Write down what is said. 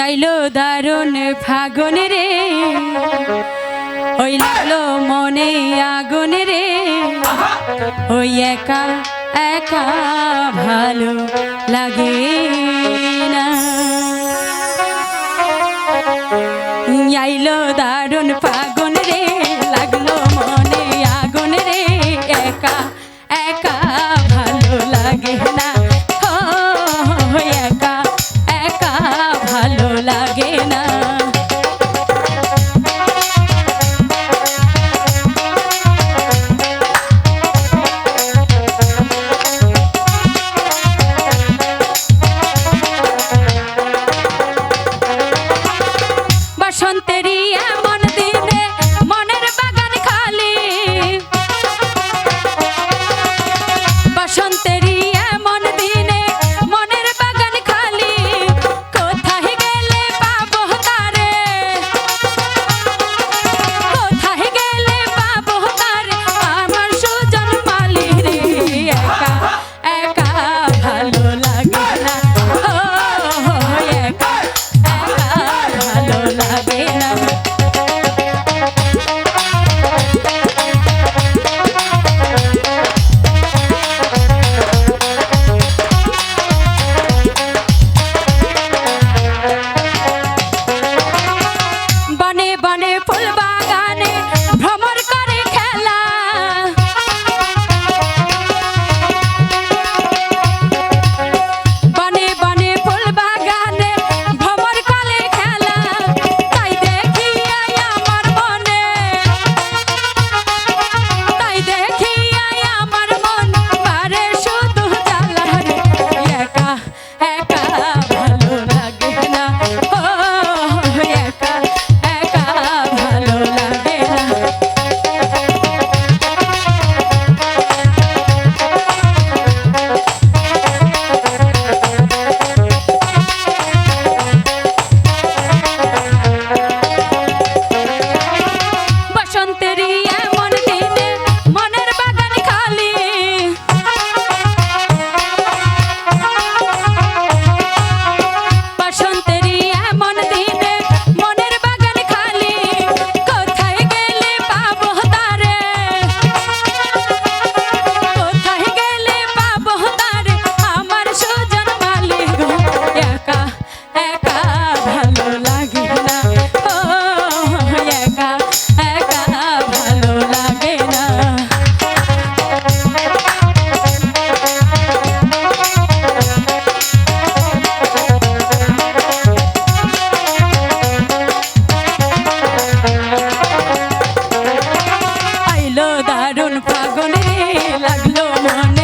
আইলো দারুণ ফাগুন রে, ওই লাগলো মনে আগুন রে, ওই একা একা ভালো লাগে না। আইলো দারুণ ফাগুন রে, লাগলো মনে আগুন রে, একা একা ভালো লাগে না। ও একা একা ভালো লাগে না। বসন্তেরই এমন দিনে মনের বাগান খালি, বসন্তেরই এমন দিনে মনের বাগান খালি, কোথায় গেলে পাবো তারে, কোথায় গেলে পাবো তারে, আমার সুজন মালি রে, একা একা ভালো লাগে না। ও একা একা ভালো লাগে না। বনে বনে ফুল বাগানে ভ্রমর করে খেলা, বনে বনে ফুল বাগানে ভ্রমর করে খেলা, তাই দেখি আমার মনে, তাই দেখি আমার মন পারে শুধু জ্বালা রে, একা একা ভালো লাগে না। ও একা একা ভালো লাগে না। বসন্তেরই এমন দিনে মনের বাগান খালি, বসন্তেরই এমন দিনে মনের বাগান খালি, কোথায় গেলে পাবো তারে, কোথায় গেলে পাবো তারে, আমার সুজন মালি গো, একা একা ভালো লাগে না। ও একা একা ভালো লাগে না। আইলো দারুণ ফাগুন রে, লাগলো মনে